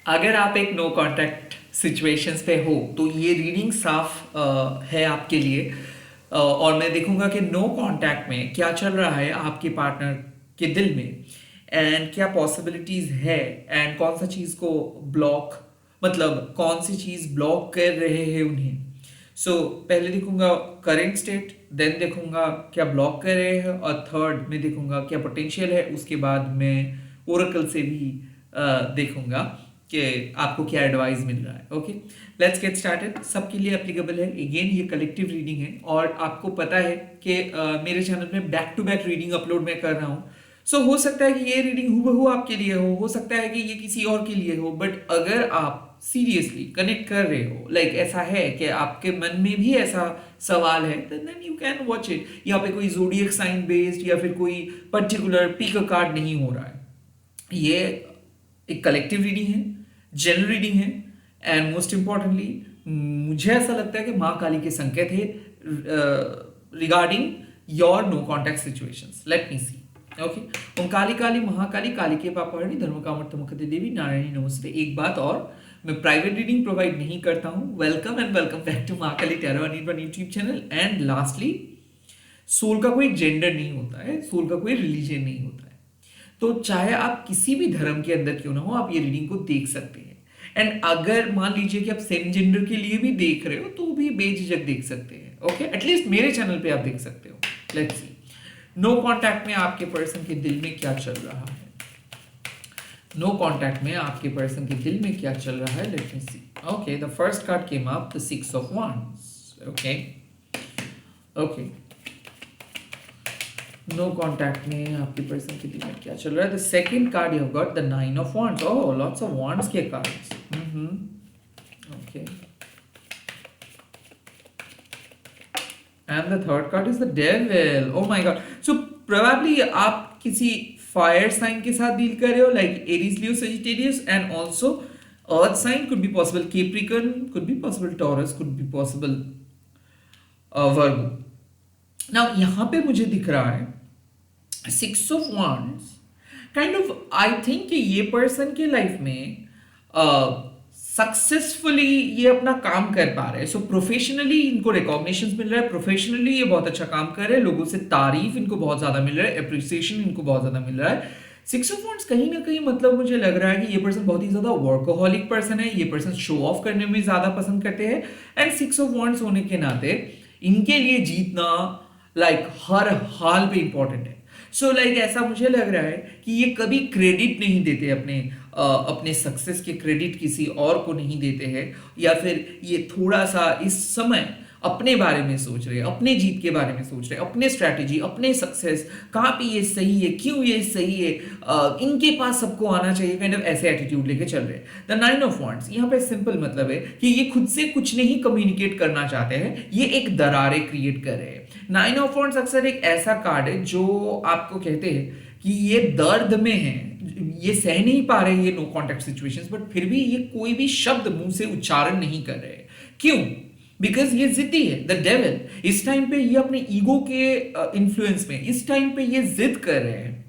अगर आप एक नो कांटेक्ट सिचुएशंस पे हो तो ये रीडिंग साफ है आपके लिए। और मैं देखूंगा कि नो कांटेक्ट में क्या चल रहा है आपके पार्टनर के दिल में, एंड क्या पॉसिबिलिटीज है, एंड कौन सा चीज़ को ब्लॉक, मतलब कौन सी चीज़ ब्लॉक कर रहे हैं उन्हें। पहले देखूंगा करंट स्टेट, देन देखूंगा क्या ब्लॉक कर रहे हैं, और थर्ड में देखूंगा क्या पोटेंशियल है। उसके बाद मैं ओरेकल से भी देखूंगा कि आपको क्या एडवाइस मिल रहा है। Okay, let's get started. सबके लिए एप्लीकेबल है। अगेन ये कलेक्टिव रीडिंग है, और आपको पता है कि मेरे चैनल में back to back reading upload मैं कर रहा हूँ। हो सकता है कि ये रीडिंग हूबहू आपके लिए हो सकता है कि ये किसी और के लिए हो, बट अगर आप सीरियसली कनेक्ट कर रहे हो, लाइक ऐसा है कि आपके मन में भी ऐसा सवाल है, then you can watch it. यहाँ पे कोई जोडियक साइन बेस्ड या फिर कोई पर्टिकुलर पिक कार्ड नहीं हो रहा है। ये एक कलेक्टिव रीडिंग है, जनरल रीडिंग है, एंड मोस्ट इंपॉर्टेंटली मुझे ऐसा लगता है कि माँ काली के संकेत है regarding your no contact situations. Let me see. Okay, Om Kali Kali Mahakali Kali के पापहरणी धर्म कामर्थ मुखते देवी नारायणी नमस्ते। एक बात और, मैं प्राइवेट रीडिंग प्रोवाइड नहीं करता हूँ। Welcome and welcome back to Mahakali tarot Anirban YouTube channel. And lastly, soul का कोई जेंडर नहीं होता है, सोल का कोई रिलीजन नहीं होता है। तो चाहे आप किसी भी धर्म के अंदर क्यों ना हो, आप ये रीडिंग को देख सकते हैं। एंड अगर मान लीजिए कि आप सेम जेंडर के लिए भी देख रहे हो तो भी बेझिझक देख सकते हैं। ओके, एटलीस्ट मेरे चैनल पे आप देख सकते हो। लेट्स सी, नो कांटेक्ट में आपके पर्सन के दिल में क्या चल रहा है। नो कांटेक्ट में आपके पर्सन के दिल में क्या चल रहा है। Let me see. Okay, the first card came up, the 6 of wands। Okay okay, no contact में आपके पर्सन के दिल में क्या चल रहा है। The second card you have got the 9 of wands। Oh, lots of wands के cards. Okay, and the third card is the devil. Oh my God, so probably आप किसी फायर साइन के साथ डील कर रहे हो, like Aries, Leo, Sagittarius, and also earth sign could be possible, Capricorn could be possible, Taurus could be possible, Virgo. Now यहां पे मुझे दिख रहा है 6 of wands। Kind of I think कि ये पर्सन के लाइफ में सक्सेसफुली ये अपना काम कर पा रहे हैं। प्रोफेशनली इनको रिकॉग्निशन मिल रहा है, प्रोफेशनली ये बहुत अच्छा काम कर रहे हैं, लोगों से तारीफ इनको बहुत ज्यादा मिल रहा है, अप्रिसिएशन इनको बहुत ज्यादा मिल रहा है। 6 ऑफ wands कहीं ना कहीं मतलब मुझे लग रहा है कि ये पर्सन बहुत ही ज्यादा वर्कोहॉलिक पर्सन है। ये पर्सन शो ऑफ करने में ज्यादा पसंद करते हैं, एंड 6 ऑफ wands होने के नाते इनके लिए जीतना लाइक हर हाल पे इंपॉर्टेंट है। ऐसा मुझे लग रहा है कि ये कभी क्रेडिट नहीं देते अपने सक्सेस के क्रेडिट किसी और को नहीं देते हैं, या फिर ये थोड़ा सा इस समय अपने बारे में सोच रहे हैं, अपने जीत के बारे में सोच रहे हैं, अपने स्ट्रैटेजी, अपने सक्सेस, कहाँ पे ये सही है, क्यों ये सही है, इनके पास सबको आना चाहिए, काइंड ऑफ ऐसे एटीट्यूड लेके चल रहे हैं। द 9 ऑफ wands यहाँ पे सिंपल मतलब है कि ये खुद से कुछ नहीं कम्युनिकेट करना चाहते हैं, ये एक दरारें क्रिएट कर रहे हैं। 9 ऑफ wands अक्सर एक ऐसा कार्ड है जो आपको कहते हैं कि ये दर्द में है, ये सह नहीं पा रहे ये नो कॉन्टेक्ट सिचुएशंस, बट फिर भी ये कोई भी शब्द मुंह से उच्चारण नहीं कर रहे। क्यों? बिकॉज ये जिद्दी है। द डेविल इस टाइम पे ये अपने ईगो के इन्फ्लुएंस में इस टाइम पे ये जिद कर रहे हैं।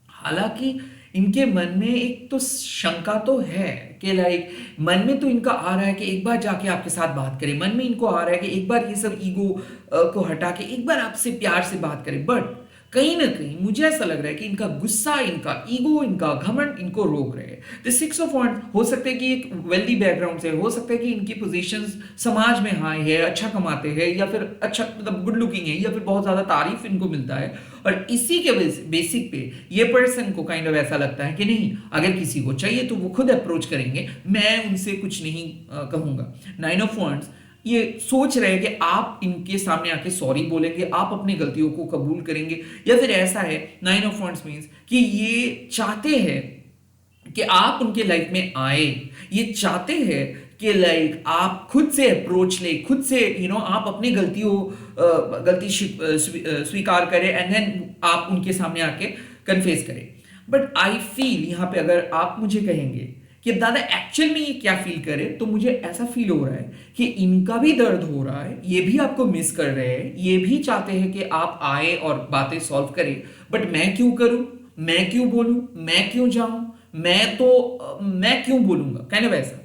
हालांकि इनके मन में एक तो शंका तो है कि लाइक मन में तो इनका आ रहा है कि एक बार जाके आपके साथ बात करें, मन में इनको आ रहा है कि एक बार ये सब ईगो को हटा के एक बार आपसे प्यार से बात करें, बट कहीं ना कहीं मुझे ऐसा लग रहा है कि इनका गुस्सा, इनका ईगो, इनका घमंड इनको रोक रहे हैं। द 6 ऑफ wands हो सकता है कि एक वेल्दी बैकग्राउंड से, हो सकता है कि इनकी पोजीशंस समाज में हाई है, अच्छा कमाते हैं, या फिर अच्छा मतलब गुड लुकिंग है, या फिर बहुत ज्यादा तारीफ इनको मिलता है, और इसी के बेसिक पे ये पर्सन को काइंड ऑफ ऐसा लगता है कि नहीं, अगर किसी को चाहिए तो वो खुद अप्रोच करेंगे, मैं उनसे कुछ नहीं कहूंगा। 9 ऑफ wands ये सोच रहे हैं कि आप इनके सामने आके सॉरी बोलेंगे, आप अपनी गलतियों को कबूल करेंगे, या फिर ऐसा है 9 ऑफ wands मींस कि ये चाहते हैं कि आप उनके लाइफ में आए, ये चाहते हैं कि लाइक आप खुद से अप्रोच ले, खुद से आप अपनी गलती स्वीकार करें, एंड देन आप उनके सामने आके कन्फेस करें। बट आई फील यहां पे अगर आप मुझे कहेंगे कि दादा एक्चुअल में ये क्या फील करे, तो मुझे ऐसा फील हो रहा है कि इनका भी दर्द हो रहा है, ये भी आपको मिस कर रहे हैं, ये भी चाहते हैं कि आप आए और बातें सॉल्व करें, बट मैं क्यों करूं, मैं क्यों बोलूं, मैं क्यों जाऊं, मैं क्यों बोलूंगा, कहने वैसा।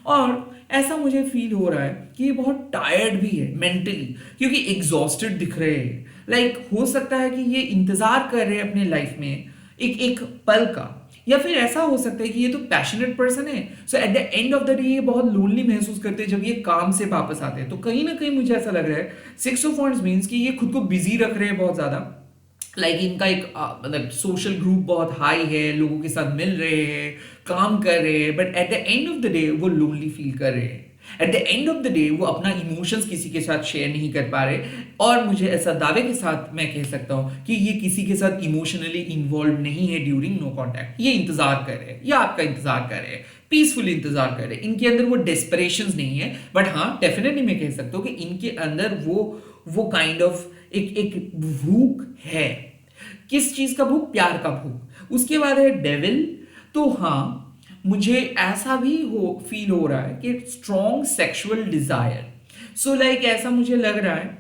और ऐसा मुझे फील हो रहा है कि ये बहुत टायर्ड भी है मेंटली, क्योंकि एग्जॉस्टेड दिख रहे हैं। लाइक हो सकता है कि ये इंतजार कर रहे हैं अपने लाइफ में एक एक पल का, या फिर ऐसा हो सकता है कि ये तो पैशनेट पर्सन है, so at the end of the day ये बहुत लोनली महसूस करते हैं जब ये काम से वापस आते हैं। तो कहीं ना कहीं मुझे ऐसा लग रहा है सिक्स ऑफ वॉन्ड्स मीन्स कि ये खुद को बिजी रख रहे हैं बहुत ज्यादा। लाइक इनका एक मतलब सोशल ग्रुप बहुत हाई है, लोगों के साथ मिल रहे हैं, काम कर रहे हैं, but at the end of the day वो लोनली फील कर रहे हैं। Eight the end of the day वो अपना इमोशंस किसी के साथ शेयर नहीं कर पा रहे। और मुझे ऐसा दावे के साथ मैं कह सकता हूं कि ये किसी के साथ इमोशनली इन्वॉल्व नहीं है ड्यूरिंग नो कॉन्टैक्ट। ये इंतजार कर रहे हैं, या आपका इंतजार कर रहे हैं, पीसफुल इंतजार कर रहे हैं। इनके अंदर वो डेस्परेशन नहीं है, बट हाँ डेफिनेटली मैं कह सकता हूँ कि इनके अंदर वो काइंड ऑफ एक भूख है। किस चीज का भूख? प्यार का भूख। उसके बाद है डेविल। तो हाँ मुझे ऐसा भी फील हो रहा है कि strong sexual desire. So like ऐसा मुझे लग रहा है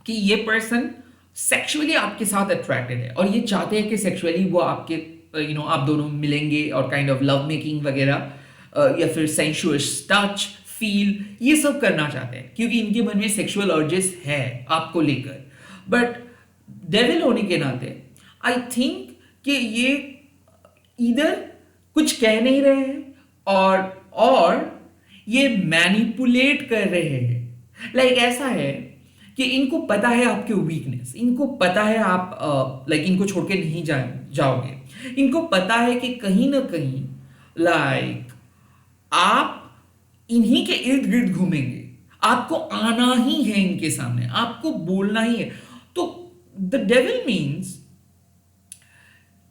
कि ये पर्सन सेक्सुअली आपके साथ अट्रैक्टेड है और ये चाहते हैं कि सेक्सुअली वो आपके आप दोनों मिलेंगे और काइंड ऑफ लव मेकिंग वगैरह या फिर सेंशुअस टच फील ये सब करना चाहते हैं, क्योंकि इनके मन में सेक्सुअल अर्जेस है आपको लेकर। बट डेविल होने के नाते आई थिंक कि ये इधर कुछ कह नहीं रहे हैं और ये मैनिपुलेट कर रहे हैं। लाइक ऐसा है कि इनको पता है आपके वीकनेस, इनको पता है आप लाइक इनको छोड़ के नहीं जाओगे। इनको पता है कि कहीं ना कहीं लाइक आप इन्हीं के इर्द गिर्द घूमेंगे, आपको आना ही है इनके सामने, आपको बोलना ही है। तो द डेविल मीन्स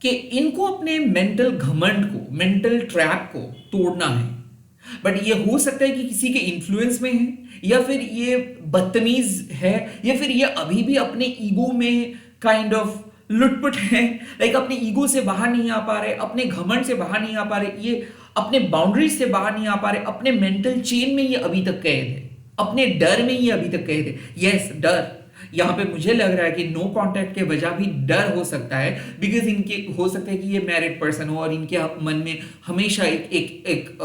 कि इनको अपने मेंटल घमंड को, मेंटल ट्रैप को तोड़ना है। बट ये हो सकता है कि किसी के इन्फ्लुएंस में है, या फिर ये बदतमीज है, या फिर ये अभी भी अपने ईगो में काइंड ऑफ लुटपुट है। लाइक अपने ईगो से बाहर नहीं आ पा रहे, अपने घमंड से बाहर नहीं आ पा रहे, ये अपने बाउंड्रीज से बाहर नहीं आ पा रहे, अपने मेंटल चेन में ये अभी तक कैद है, अपने डर में ये अभी तक कैद है। यस डर, यहां पे मुझे लग रहा है कि नो कांटेक्ट के वजह भी डर हो सकता है, बिकॉज इनके हो सकता है कि ये मैरिड पर्सन हो और इनके मन में हमेशा एक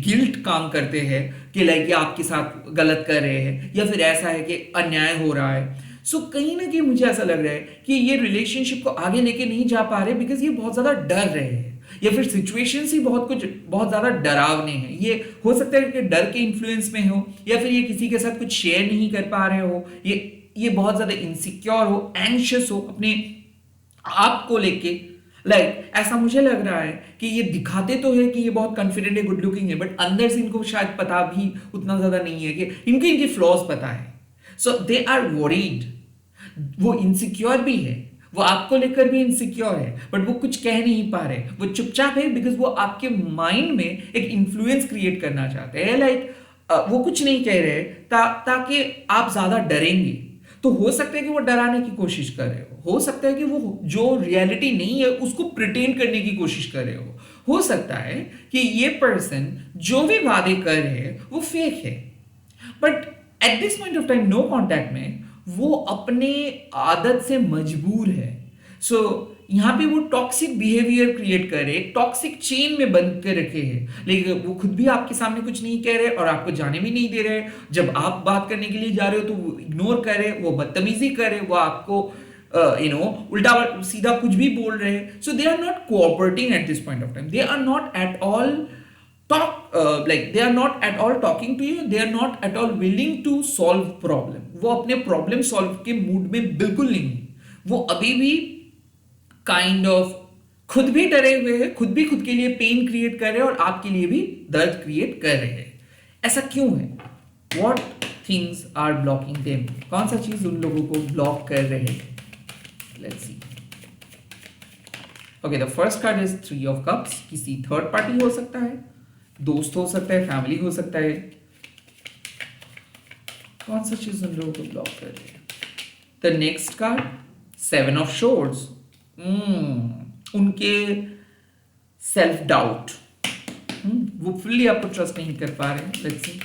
गिल्ट काम करते हैं कि लाइक ये आपके साथ गलत कर रहे हैं, या फिर ऐसा है कि अन्याय हो रहा है। सो कहीं ना कहीं मुझे ऐसा लग रहा है कि ये रिलेशनशिप को आगे लेके नहीं जा पा रहे बिकॉज ये बहुत ज्यादा डर रहे हैं, या फिर सिचुएशंस ही बहुत ज्यादा डरावने हैं। ये हो सकता है कि डर के इन्फ्लुएंस में हो, या फिर ये किसी के साथ कुछ शेयर नहीं कर पा रहे हो, ये बहुत ज्यादा इनसिक्योर हो, एंग्शियस हो अपने आप को लेके। लाइक ऐसा मुझे लग रहा है कि ये दिखाते तो है कि ये बहुत कॉन्फिडेंट है, गुड लुकिंग है, बट अंदर से इनको शायद पता भी उतना ज्यादा नहीं है कि इनकी फ्लॉज पता है। सो दे आर वरीड, वो इनसिक्योर भी है, वो आपको लेकर भी इनसिक्योर है, बट वो कुछ कह नहीं पा रहे, वो चुपचाप है बिकॉज वो आपके माइंड में एक इन्फ्लुएंस क्रिएट करना चाहते हैं। लाइक वो कुछ नहीं कह रहे ताकि आप ज्यादा डरेंगे। तो हो सकता है कि वो डराने की कोशिश कर रहे हो सकता है कि वो जो रियलिटी नहीं है उसको प्रिटेंड करने की कोशिश कर रहे हो सकता है कि ये पर्सन जो भी वादे कर रहे हैं वो फेक है। But at this point of time no contact में वो अपने आदत से मजबूर है। सो यहां पे वो टॉक्सिक बिहेवियर क्रिएट कर रहे, टॉक्सिक चेन में बंद कर रखे हैं, लेकिन वो खुद भी आपके सामने कुछ नहीं कह रहे और आपको जाने भी नहीं दे रहे। जब आप बात करने के लिए जा रहे हो तो वो इग्नोर कर रहे, वो बदतमीजी कर रहे, वो आपको उल्टा सीधा कुछ भी बोल रहे हैं। So they are not cooperating at this point of time, they are not at all they are not at all talking to you, they are not at all willing to solve problem। वो अपने problem solve के mood में बिल्कुल नहीं, वो अभी भी kind of खुद भी डरे हुए हैं, खुद भी खुद के लिए पेन क्रिएट कर रहे हैं और आपके लिए भी दर्द क्रिएट कर रहे हैं। ऐसा क्यों है? What things are blocking them? कौन सा चीज उन लोगों को ब्लॉक कर रहे हैं? Let's see। Okay, the first card is Three of Cups। किसी थर्ड पार्टी हो सकता है, दोस्त हो सकता है, फैमिली हो सकता है। कौन सा चीज उन लोगों को ब्लॉक कर रही है? The next card seven of swords. उनके सेल्फ डाउट, वो फुल्ली आपको ट्रस्ट नहीं कर पा रहे। Let's see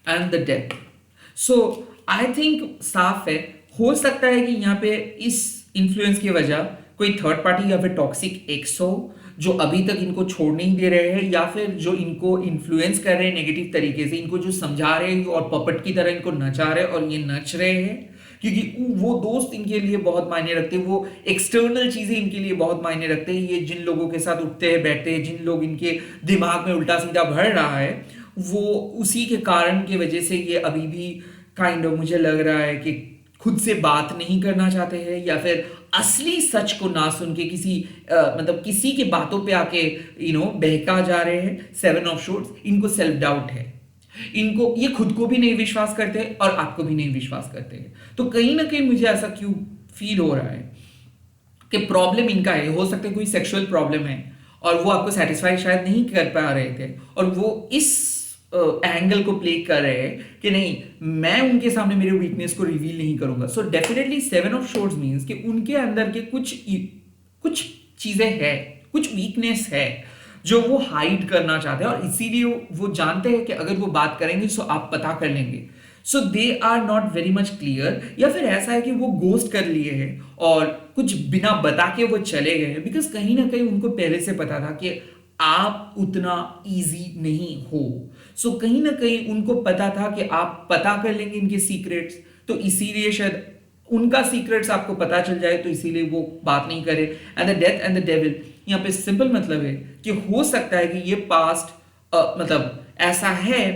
and the death. So I think साफ है, हो सकता है कि यहाँ पे इस इन्फ्लुएंस की वजह कोई थर्ड पार्टी या फिर टॉक्सिक एक्स हो जो अभी तक इनको छोड़ नहीं दे रहे हैं, या फिर जो इनको इन्फ्लुएंस कर रहे हैं नेगेटिव तरीके से, इनको जो समझा रहे हैं और पपट की तरह इनको नचा रहे हैं और ये नच रहे हैं, क्योंकि वो दोस्त इनके लिए बहुत मायने रखते हैं, वो एक्सटर्नल चीजें इनके लिए बहुत मायने रखते हैं। ये जिन लोगों के साथ उठते हैं बैठते हैं, जिन लोग इनके दिमाग में उल्टा सीधा भर रहा है, वो उसी के कारण की वजह से ये अभी भी काइंड ऑफ मुझे लग रहा है कि खुद से बात नहीं करना चाहते हैं, या फिर असली सच को ना सुन के किसी मतलब किसी के बातों पे आके बहका जा रहे हैं। सेवन ऑफ शोर्ड्स, इनको सेल्फ डाउट है, इनको ये खुद को भी नहीं विश्वास करते और आपको भी नहीं विश्वास करते हैं। तो कहीं ना कहीं मुझे ऐसा क्यों फील हो रहा है कि प्रॉब्लम इनका है, हो सकता है कोई सेक्सुअल प्रॉब्लम है और वो आपको सेटिस्फाई शायद नहीं कर पा रहे थे, और वो इस एंगल को प्ले कर रहे हैं कि नहीं, मैं उनके सामने मेरे वीकनेस को रिवील नहीं करूंगा। So definitely seven of swords means कि उनके अंदर के कुछ चीजें हैं, कुछ वीकनेस है जो वो हाइड करना चाहते हैं, और इसीलिए वो जानते हैं कि अगर वो बात करेंगे तो आप पता कर लेंगे। So they are not very much clear, या फिर ऐसा है कि वो गोस्ट कर लिए हैं और कुछ बिना बता के वो चले गए हैं, बिकॉज कहीं ना कहीं उनको पहले से पता था कि आप उतना इजी नहीं हो। सो कहीं ना कहीं उनको पता था कि आप पता कर लेंगे इनके सीक्रेट्स, तो इसीलिए शायद उनका सीक्रेट्स आपको पता चल जाए, तो इसीलिए वो बात नहीं करे। And the death and the devil, यहाँ पे सिंपल मतलब है कि हो सकता है कि ये पास्ट मतलब ऐसा है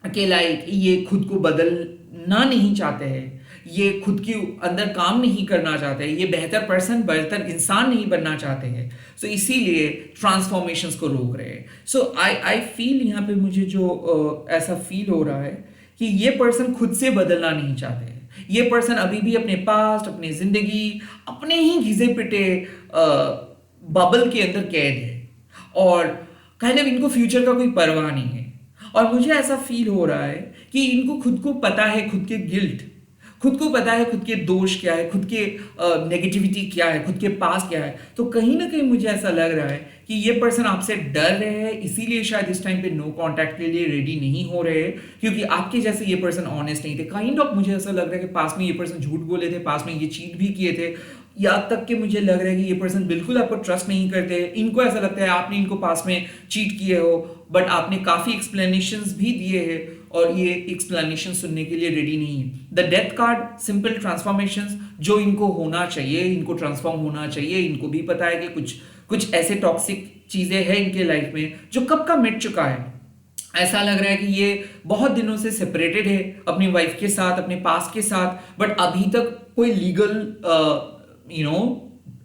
कि लाइक ये खुद को बदलना नहीं चाहते हैं, ये खुद के अंदर काम नहीं करना चाहते हैं, ये बेहतर पर्सन बेहतर इंसान नहीं बनना चाहते हैं। सो इसीलिए ट्रांसफॉर्मेशंस को रोक रहे हैं। सो आई फील यहाँ पे मुझे जो ऐसा फील हो रहा है कि ये पर्सन खुद से बदलना नहीं चाहते हैं। ये पर्सन अभी भी अपने पास्ट, अपनी जिंदगी, अपने ही घिसे पिटे बबल के अंदर कैद है, और काइंड ऑफ इनको फ्यूचर का कोई परवाह नहीं है। और मुझे ऐसा फील हो रहा है कि इनको खुद को पता है, खुद के गिल्ट, खुद को पता है खुद के दोष क्या है, खुद के नेगेटिविटी क्या है, खुद के पास क्या है। तो कहीं ना कहीं मुझे ऐसा लग रहा है कि ये पर्सन आपसे डर रहे हैं, इसीलिए शायद इस टाइम पे नो कांटेक्ट के लिए रेडी नहीं हो रहे हैं, क्योंकि आपके जैसे ये पर्सन ऑनेस्ट नहीं थे। काइंड ऑफ मुझे ऐसा लग रहा है कि पास में ये पर्सन झूठ बोले थे, पास में ये चीट भी किए थे, या तक कि मुझे लग रहा है कि ये पर्सन बिल्कुल आपको ट्रस्ट नहीं करते। इनको ऐसा लगता है आपने इनको पास में चीट किए हो, बट आपने काफी एक्सप्लेनेशंस भी दिए हैं और ये एक्सप्लेनेशन सुनने के लिए रेडी नहीं है। The death card, simple transformations जो इनको होना चाहिए, इनको ट्रांसफॉर्म होना चाहिए। इनको भी पता है कि कुछ ऐसे टॉक्सिक चीजें हैं इनके लाइफ में जो कब का मिट चुका है। ऐसा लग रहा है कि ये बहुत दिनों से सेपरेटेड है अपनी वाइफ के साथ, अपने पास के साथ, बट अभी तक कोई लीगल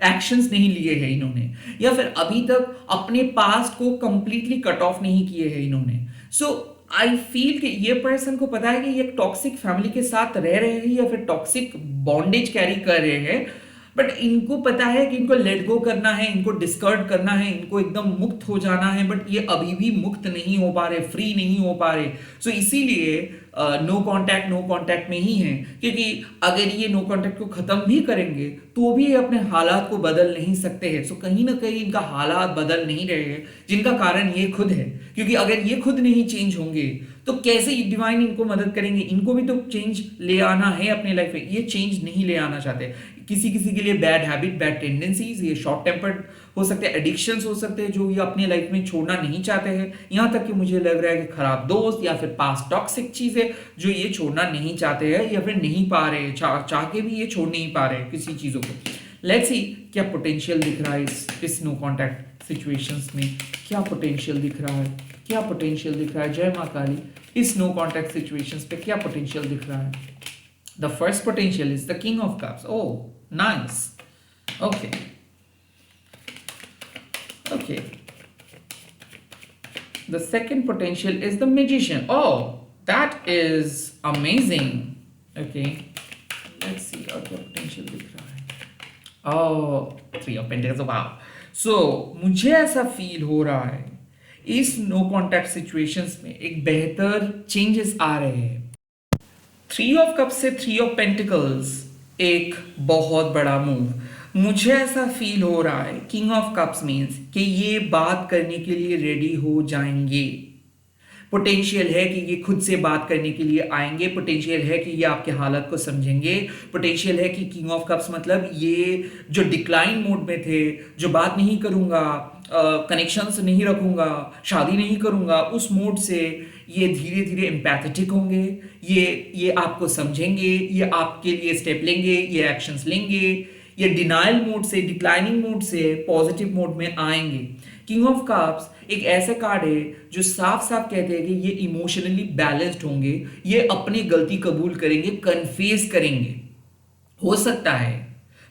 एक्शंस नहीं लिए हैं इन्होंने, या फिर अभी तक अपने पास्ट को कंप्लीटली कट ऑफ नहीं किए हैं इन्होंने। सो आई फील कि ये पर्सन को पता है कि ये एक टॉक्सिक फैमिली के साथ रह रहे हैं या फिर टॉक्सिक बॉन्डेज कैरी कर रहे हैं, बट इनको पता है कि इनको लेट गो करना है, इनको डिस्कार्ड करना है, इनको एकदम मुक्त हो जाना है, बट ये अभी भी मुक्त नहीं हो पा रहे, फ्री नहीं हो पा रहे। सो इसीलिए नो कांटेक्ट में ही है, क्योंकि अगर ये नो कांटेक्ट को खत्म भी करेंगे तो भी ये अपने हालात को बदल नहीं सकते हैं। सो कहीं ना कहीं इनका हालात बदल नहीं रहे हैं, जिनका कारण ये खुद है, क्योंकि अगर ये खुद नहीं चेंज होंगे तो कैसे डिवाइन इनको मदद करेंगे। इनको भी तो चेंज ले आना है अपने लाइफ में, ये चेंज नहीं ले आना चाहते। किसी किसी के लिए बैड हैबिट, बैड टेंडेंसीज, ये शॉर्ट टेम्पर्ड हो सकते हैं, एडिक्शंस हो सकते हैं जो ये अपने लाइफ में छोड़ना नहीं चाहते हैं। यहाँ तक कि मुझे लग रहा है कि खराब दोस्त या फिर पास्ट टॉक्सिक चीजें जो ये छोड़ना नहीं चाहते हैं या फिर नहीं पा रहे, चाह के भी ये छोड़ नहीं पा रहे किसी चीजों को। लेट्स सी क्या पोटेंशियल दिख रहा है इस नो कॉन्टैक्ट सिचुएशंस में, क्या पोटेंशियल दिख रहा है, क्या पोटेंशियल दिख रहा है। जय मां काली, इस नो कॉन्टैक्ट सिचुएशंस पे क्या पोटेंशियल दिख रहा है। The first potential is the king of cups. Oh nice, okay okay. The second potential is the magician. Oh, that is amazing. Okay, let's see और क्या potential दिख रहा है। Oh, three of pentacles. Wow. So मुझे ऐसा feel हो रहा है इस नो कॉन्टैक्ट सिचुएशंस में एक बेहतर चेंजेस आ रहे हैं। थ्री ऑफ कप्स से थ्री ऑफ पेंटिकल्स एक बहुत बड़ा मूव मुझे ऐसा फील हो रहा है। किंग ऑफ कप्स मीन्स कि ये बात करने के लिए रेडी हो जाएंगे, पोटेंशियल है कि ये खुद से बात करने के लिए आएंगे, पोटेंशियल है कि ये आपके हालत को समझेंगे, पोटेंशियल है कि किंग ऑफ कप्स मतलब ये जो डिक्लाइन मोड में थे, जो बात नहीं करूंगा, कनेक्शंस नहीं रखूंगा, शादी नहीं करूंगा, उस मोड से ये धीरे धीरे एम्पैथेटिक होंगे, ये आपको समझेंगे, ये आपके लिए स्टेप लेंगे, ये एक्शंस लेंगे, ये डिनायल मोड से, डिक्लाइनिंग मोड से पॉजिटिव मोड में आएंगे। किंग ऑफ कप्स एक ऐसा कार्ड है जो साफ साफ कहते हैं कि ये इमोशनली बैलेंस्ड होंगे, ये अपनी गलती कबूल करेंगे, कन्फेस करेंगे। हो सकता है,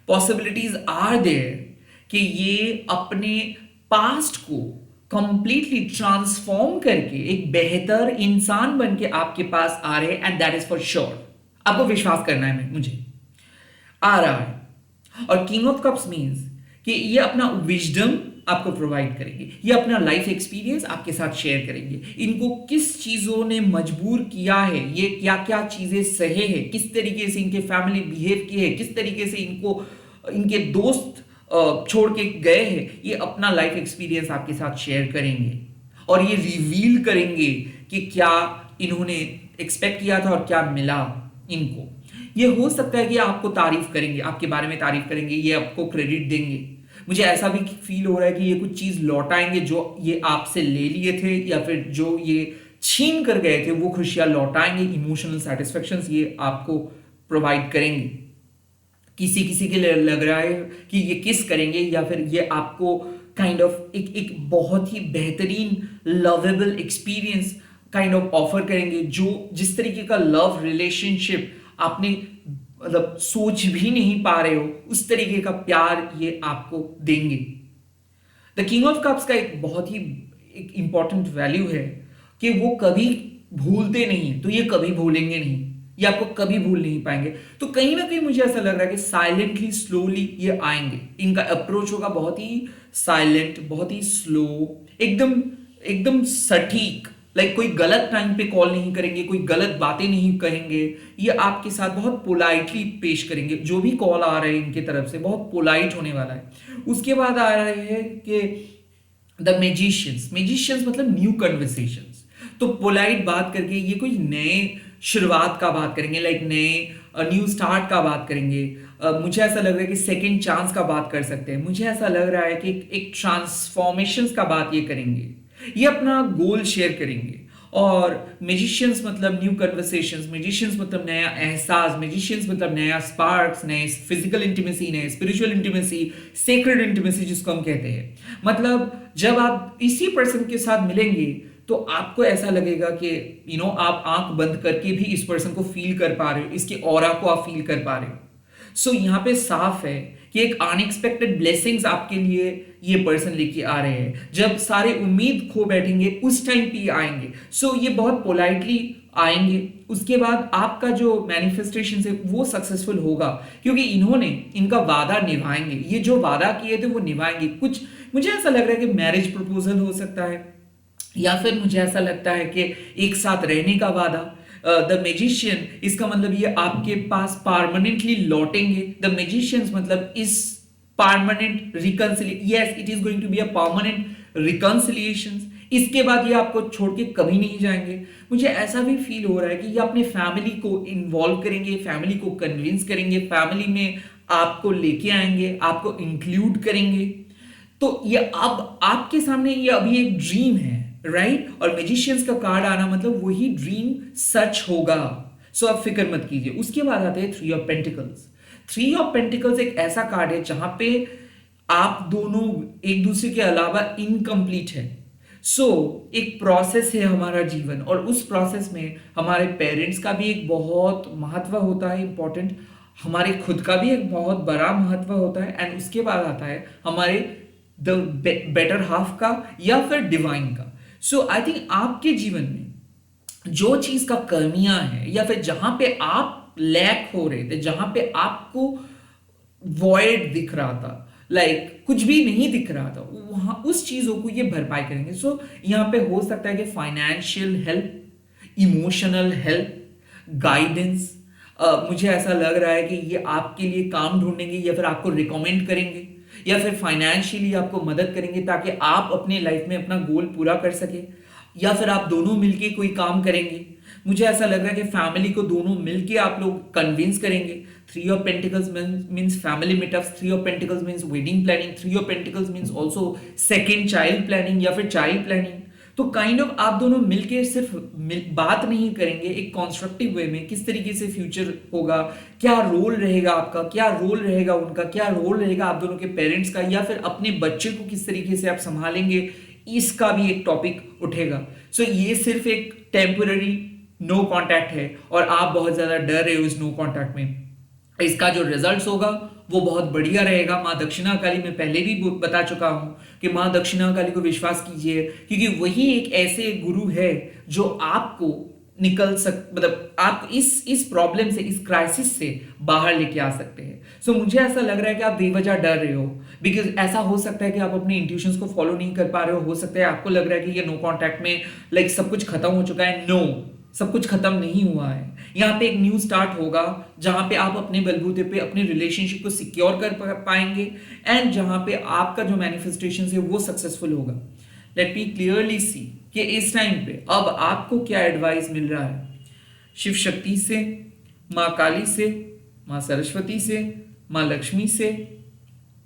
पॉसिबिलिटीज आर देयर कि ये अपने पास्ट को कंप्लीटली ट्रांसफॉर्म करके एक बेहतर इंसान बन के आपके पास आ रहे हैं, and that is for sure. आपको विश्वास करना है, मुझे आ रहा है। और किंग ऑफ कप्स मींस कि ये अपना विजडम आपको प्रोवाइड करेंगे, ये अपना लाइफ एक्सपीरियंस आपके साथ शेयर करेंगे। इनको किस चीजों ने मजबूर किया है, ये क्या क्या चीजें सहे हैं, किस तरीके से इनके फैमिली बिहेव किए है, किस तरीके से इनको इनके दोस्त छोड़ के गए हैं, ये अपना लाइफ एक्सपीरियंस आपके साथ शेयर करेंगे और ये रिवील करेंगे कि क्या इन्होंने एक्सपेक्ट किया था और क्या मिला इनको। ये हो सकता है कि आपको तारीफ करेंगे, आपके बारे में तारीफ करेंगे, ये आपको क्रेडिट देंगे। मुझे ऐसा भी फील हो रहा है कि ये कुछ चीज लौटाएंगे जो ये आपसे ले लिए थे, या फिर जो ये छीन कर गए थे, वो खुशियां लौटाएंगे, इमोशनल सेटिस्फेक्शन ये आपको प्रोवाइड करेंगे। किसी किसी के लिए लग रहा है कि ये किस करेंगे, या फिर ये आपको काइंड ऑफ एक बहुत ही बेहतरीन lovable experience kind of offer करेंगे, जो जिस तरीके का लव रिलेशनशिप आपने मतलब सोच भी नहीं पा रहे हो, उस तरीके का प्यार ये आपको देंगे। द किंग ऑफ कप्स का एक बहुत ही एक इंपॉर्टेंट वैल्यू है कि वो कभी भूलते नहीं है, तो ये कभी भूलेंगे नहीं, ये आपको कभी भूल नहीं पाएंगे। तो कहीं ना कहीं मुझे ऐसा लग रहा है कि साइलेंटली स्लोली ये आएंगे। इनका अप्रोच होगा बहुत ही साइलेंट, बहुत ही स्लो, एकदम एकदम सटीक। लाइक कोई गलत टाइम पे कॉल नहीं करेंगे, कोई गलत बातें नहीं कहेंगे, ये आपके साथ बहुत पोलाइटली पेश करेंगे। जो भी कॉल आ रहे हैं इनके तरफ से बहुत पोलाइट होने वाला है। उसके बाद आ रहे हैं कि द मैजिशियंस मतलब न्यू कन्वर्सेशंस। तो पोलाइट बात करके ये कोई नए शुरुआत का बात करेंगे, लाइक नए न्यू स्टार्ट का बात करेंगे। मुझे ऐसा लग रहा है कि सेकंड चांस का बात कर सकते हैं। मुझे ऐसा लग रहा है कि एक ट्रांसफॉर्मेशंस का बात ये करेंगे, ये अपना गोल शेयर करेंगे। और मैजिशियंस मतलब न्यू कन्वर्सेशंस, मैजिशियंस मतलब नया एहसास, मैजिशियंस मतलब नया स्पार्क्स, नए फिजिकल इंटीमेसी, नए स्पिरिचुअल इंटीमेसी, सेक्रेड इंटीमेसी जिसको हम कहते हैं। मतलब जब आप इसी पर्सन के साथ मिलेंगे तो आपको ऐसा लगेगा कि आप आंख बंद करके भी इस पर्सन को फील कर पा रहे हो, इसके ऑरा को आप फील कर पा रहे हो। सो यहाँ पे साफ है कि एक अनएक्सपेक्टेड ब्लेसिंग्स आपके लिए ये पर्सन लेके आ रहे हैं। जब सारे उम्मीद खो बैठेंगे उस टाइम पे आएंगे। सो ये बहुत पोलाइटली आएंगे। उसके बाद आपका जो मैनिफेस्टेशन है वो सक्सेसफुल होगा, क्योंकि इन्होंने इनका वादा निभाएंगे। ये जो वादा किए थे वो निभाएंगे। कुछ मुझे ऐसा लग रहा है कि मैरिज प्रपोजल हो सकता है, या फिर मुझे ऐसा लगता है कि एक साथ रहने का वादा। द मैजिशियन इसका मतलब ये आपके पास परमानेंटली लौटेंगे। द मैजिशियंस मतलब इस permanent reconciliation, yes it is going to be a permanent reconciliation. इसके बाद ये आपको छोड़ के कभी नहीं जाएंगे। मुझे ऐसा भी फील हो रहा है कि ये अपने फैमिली को इन्वॉल्व करेंगे, फैमिली को कन्विंस करेंगे, फैमिली में आपको लेके आएंगे, आपको इंक्लूड करेंगे। तो ये अब आपके सामने ये अभी एक ड्रीम है, राइट? और मैजिशियंस का कार्ड आना मतलब वही ड्रीम सच होगा। सो आप फिक्र मत कीजिए। उसके बाद आते हैं three of pentacles. Three of pentacles एक ऐसा कार्ड है जहां पे आप दोनों एक दूसरे के अलावा इनकम्प्लीट है। सो एक प्रोसेस है हमारा जीवन, और उस प्रोसेस में हमारे पेरेंट्स का भी एक बहुत महत्व होता है, इंपॉर्टेंट। हमारे खुद का भी एक बहुत बड़ा महत्व होता है। एंड उसके बाद आता है हमारे द बेटर हाफ का या फिर डिवाइन का। सो आई थिंक आपके जीवन में जो चीज का कमियां है, या फिर जहां पे आप लैक हो रहे थे, जहां पे आपको वॉइड दिख रहा था, लाइक कुछ भी नहीं दिख रहा था, वहां उस चीजों को ये भरपाई करेंगे। सो यहां पे हो सकता है कि financial help, emotional help, guidance. मुझे ऐसा लग रहा है कि ये आपके लिए काम ढूंढेंगे, या फिर आपको रिकमेंड करेंगे, या फिर फाइनेंशियली आपको मदद करेंगे ताकि आप अपने लाइफ में अपना गोल पूरा कर सके। या फिर आप दोनों मिलके कोई काम करेंगे। मुझे ऐसा लग रहा है कि फैमिली को दोनों मिलके आप लोग कन्विंस करेंगे। Three of pentacles means family meetups, three of pentacles means wedding planning, three of pentacles means also second child planning या फिर चाइल्ड प्लानिंग। तो काइंड ऑफ आप दोनों मिलके सिर्फ बात नहीं करेंगे, एक कॉन्स्ट्रक्टिव वे में किस तरीके से फ्यूचर होगा, क्या रोल रहेगा आपका, क्या रोल रहेगा उनका, क्या रोल रहेगा आप दोनों के पेरेंट्स का, या फिर अपने बच्चे को किस तरीके से आप संभालेंगे, इसका भी एक टॉपिक उठेगा। सो ये सिर्फ एक टेम्पररी नो कांटेक्ट है और आप बहुत ज्यादा डर रहे हो इस नो कांटेक्ट में। इसका जो रिजल्ट्स होगा वो बहुत बढ़िया रहेगा। माँ दक्षिणा काली में पहले भी बता चुका हूं कि माँ दक्षिणा काली को विश्वास कीजिए, क्योंकि वही एक ऐसे गुरु है जो आपको मतलब आप इस प्रॉब्लम से, इस क्राइसिस से बाहर लेके आ सकते हैं। सो मुझे ऐसा लग रहा है कि आप बेवजह डर रहे हो, बिकॉज ऐसा हो सकता है कि आप अपने इंट्यूशंस को फॉलो नहीं कर पा रहे हो सकता है आपको लग रहा है कि ये नो कांटेक्ट में लाइक सब कुछ खत्म हो चुका है। नो, सब कुछ खत्म नहीं हुआ है। यहाँ पे एक न्यू स्टार्ट होगा जहां पे आप अपने बलबूते पे अपने रिलेशनशिप को सिक्योर कर पाएंगे एंड जहां पे आपका जो मैनिफेस्टेशन है वो सक्सेसफुल होगा। लेट मी क्लियरली सी कि इस टाइम पे अब आपको क्या एडवाइस मिल रहा है शिव शक्ति से, माँ काली से, माँ सरस्वती से, माँ लक्ष्मी से,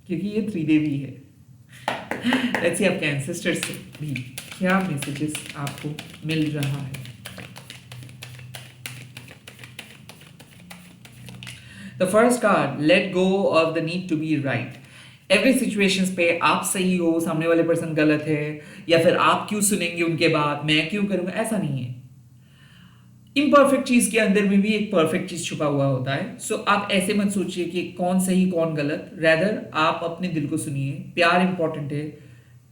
क्योंकि ये त्रिदेवी है। लेट्स सी आपके एंसेस्टर से भी क्या मैसेजेस आपको मिल रहा है। The first card, let go of the need to be right. Every situations पे आप सही हो, सामने वाले पर्सन गलत है, या फिर आप क्यों सुनेंगे उनके बात, मैं क्यों करूंगा, ऐसा नहीं है। इम्परफेक्ट चीज के अंदर में भी एक परफेक्ट चीज छुपा हुआ होता है। सो आप ऐसे मत सोचिए कि कौन सही कौन गलत, रैदर आप अपने दिल को सुनिए। प्यार इंपॉर्टेंट है,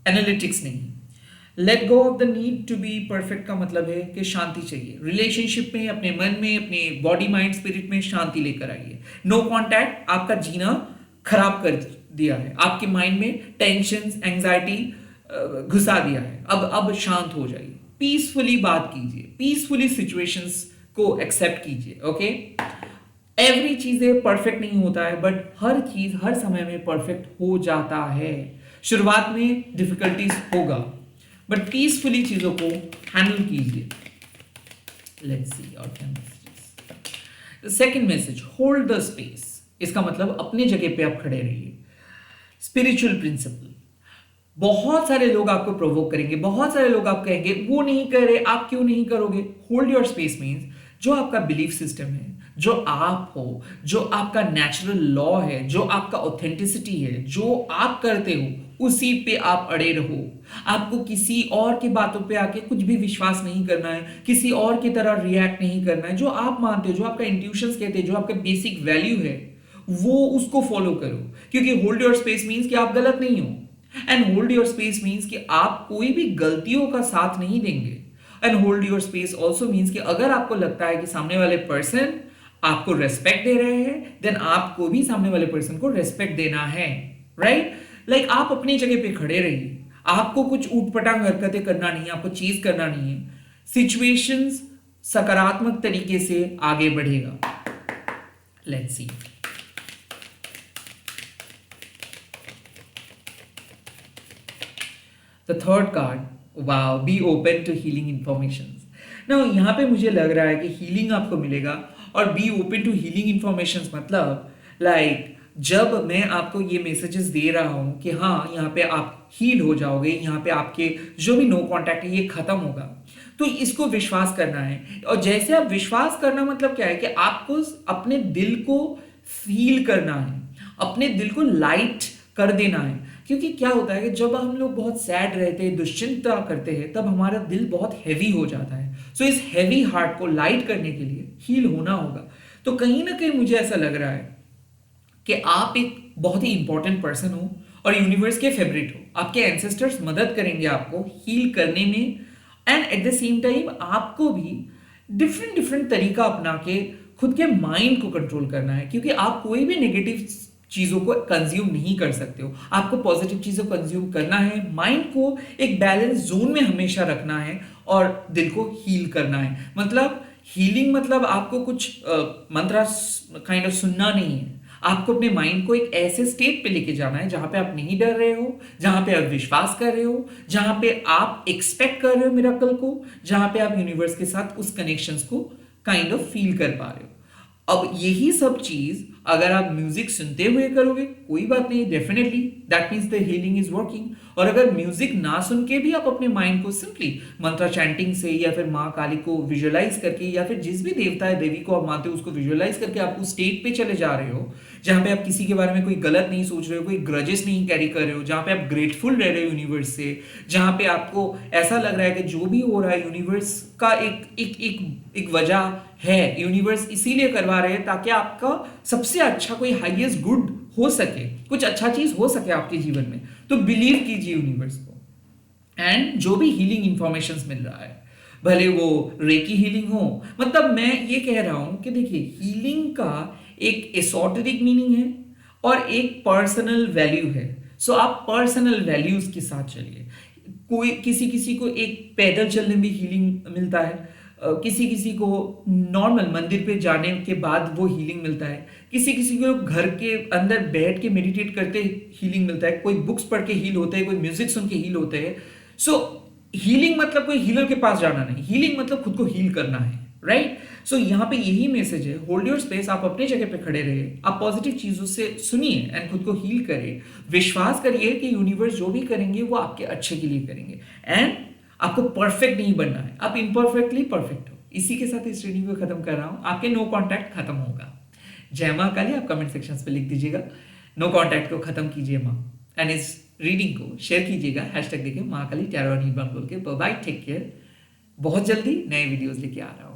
एनालिटिक्स नहीं। Let go of the need to be perfect का मतलब है कि शांति चाहिए रिलेशनशिप में, अपने मन में, अपने बॉडी माइंड स्पिरिट में शांति लेकर आइए। नो कांटेक्ट आपका जीना खराब कर दिया है, आपके माइंड में टेंशन एंजाइटी घुसा दिया है। अब शांत हो जाइए, पीसफुली बात कीजिए, पीसफुली सिचुएशंस को एक्सेप्ट कीजिए। ओके, एवरी चीजें परफेक्ट नहीं होता है, बट हर चीज हर समय में परफेक्ट हो जाता है। शुरुआत में डिफिकल्टीज होगा, बट पीसफुली चीजों को हैंडल कीजिए। लेट्स सी और क्या messages. Second message, hold the space. इसका मतलब अपने जगह पे आप खड़े रहिए। स्पिरिचुअल प्रिंसिपल, बहुत सारे लोग आपको प्रोवोक करेंगे, बहुत सारे लोग आप कहेंगे वो नहीं कर रहे, आप क्यों नहीं करोगे। होल्ड योर स्पेस मीन्स जो आपका बिलीफ सिस्टम है, जो आप हो, जो आपका नेचुरल लॉ है, जो आपका ऑथेंटिसिटी है, जो आप करते हो उसी पे आप अड़े रहो। आपको किसी और की बातों पे आके कुछ भी विश्वास नहीं करना है, किसी और की तरह रिएक्ट नहीं करना है। जो आप मानते हो, जो आपका इंट्यूशंस कहते हैं, जो आपका बेसिक वैल्यू है, वो उसको फॉलो करो। क्योंकि होल्ड योर स्पेस मीन्स कि आप गलत नहीं हो, and hold your space means कि आप कोई भी गलतियों का साथ नहीं देंगे। And hold your space also means कि अगर आपको लगता है कि सामने वाले पर्सन आपको रेस्पेक्ट दे रहे हैं, देन आपको भी सामने वाले पर्सन को रेस्पेक्ट देना है। राइट, लाइक आप अपनी जगह पे खड़े रहिए, आपको कुछ ऊटपटांग हरकतें करना नहीं है, आपको चीज करना नहीं है। सिचुएशंस सकारात्मक तरीके से आगे बढ़ेगा। Let's see. The third card, wow, be open to healing informations. ना यहाँ पे मुझे लग रहा है कि हीलिंग आपको मिलेगा, और be open to healing informations मतलब लाइक जब मैं आपको ये मैसेजेस दे रहा हूं कि हाँ यहाँ पे आप हील हो जाओगे, यहाँ पे आपके जो भी नो कांटेक्ट है ये खत्म होगा, तो इसको विश्वास करना है। और जैसे आप विश्वास करना मतलब क्या है कि आपको अपने दिल को फील करना है, अपने दिल को लाइट कर देना है। क्योंकि क्या होता है कि जब हम लोग बहुत सैड रहते हैं, दुश्चिंता करते हैं, तब हमारा दिल बहुत हैवी हो जाता है। सो इस हैवी हार्ट को लाइट करने के लिए हील होना होगा। तो कहीं ना कहीं मुझे ऐसा लग रहा है कि आप एक बहुत ही इंपॉर्टेंट पर्सन हो और यूनिवर्स के फेवरेट हो। आपके एंसेस्टर्स मदद करेंगे आपको हील करने में, and at the same time आपको भी डिफरेंट डिफरेंट तरीका अपना के खुद के माइंड को कंट्रोल करना है। क्योंकि आप कोई भी नेगेटिव चीजों को कंज्यूम नहीं कर सकते हो, आपको पॉजिटिव चीजों को कंज्यूम करना है। माइंड को एक बैलेंस जोन में हमेशा रखना है और दिल को हील करना है। मतलब हीलिंग मतलब आपको कुछ मंत्रा काइंड ऑफ सुनना नहीं है, आपको अपने माइंड को एक ऐसे स्टेट पे लेके जाना है जहां पे आप नहीं डर रहे हो, जहां पे आप विश्वास कर रहे हो, जहां पे आप एक्सपेक्ट कर रहे हो मिरेकल को, जहां पे आप यूनिवर्स के साथ उस कनेक्शंस को काइंड ऑफ फील कर पा रहे हो। अब यही सब चीज अगर आप म्यूजिक सुनते हुए करोगे कोई बात नहीं, definitely that means the healing is working. और अगर म्यूजिक ना सुन के भी आप अपने माइंड को सिंपली मंत्रा चैंटिंग से या फिर माँ काली को विजुअलाइज करके या फिर जिस भी देवता है देवी को आप मानते हो उसको विजुअलाइज करके आप उस स्टेट पे चले जा रहे हो जहां पे आप किसी के बारे में कोई गलत नहीं सोच रहे हो, कोई ग्रजेस नहीं कैरी कर रहे हो, जहां पे आप ग्रेटफुल रह रहे हो यूनिवर्स से, जहां पे आपको ऐसा लग रहा है कि जो भी हो रहा है यूनिवर्स का एक वजह है, यूनिवर्स इसीलिए करवा रहे हैं ताकि आपका सबसे अच्छा कोई हाईएस्ट गुड हो सके, कुछ अच्छा चीज हो सके आपके जीवन में। तो बिलीव कीजिए यूनिवर्स को। एंड जो भी हीलिंग इंफॉर्मेशन मिल रहा है, भले वो रेकी हीलिंग हो, मतलब मैं ये कह रहा हूं कि देखिए हीलिंग का एक एसोटेरिक मीनिंग है और एक पर्सनल वैल्यू है। सो आप पर्सनल वैल्यूज के साथ चलिए। कोई किसी किसी को एक पैदल चलने में हीलिंग मिलता है, किसी किसी को नॉर्मल मंदिर पे जाने के बाद वो हीलिंग मिलता है, किसी किसी को घर के अंदर बैठ के मेडिटेट करते हीलिंग मिलता है, कोई बुक्स पढ़ के हील होते हैं, कोई म्यूजिक सुन के हील होते हैं। सो हीलिंग मतलब कोई हीलर के पास जाना नहीं, हीलिंग मतलब खुद को हील करना है, राइट। सो यहाँ पे यही मैसेज है, होल्ड योर स्पेस, आप अपने जगह पे खड़े रहिए, आप पॉजिटिव चीजों से सुनिए एंड खुद को हील करिए। विश्वास करिए कि यूनिवर्स जो भी करेंगे वो आपके अच्छे के लिए करेंगे एंड आपको परफेक्ट नहीं बनना है, आप इम्परफेक्टली परफेक्ट हो। इसी के साथ इस रीडिंग को खत्म कर रहा हूं, आपके नो कॉन्टैक्ट खत्म होगा। जय मां काली, आप कमेंट सेक्शन पे लिख दीजिएगा नो कॉन्टैक्ट को खत्म कीजिए मां, एंड इस रीडिंग को शेयर कीजिएगा हैशटैग देखिए मां काली टैरो बोल के। बाय, टेक केयर, बहुत जल्दी नए वीडियोस लेके आ रहा हूं।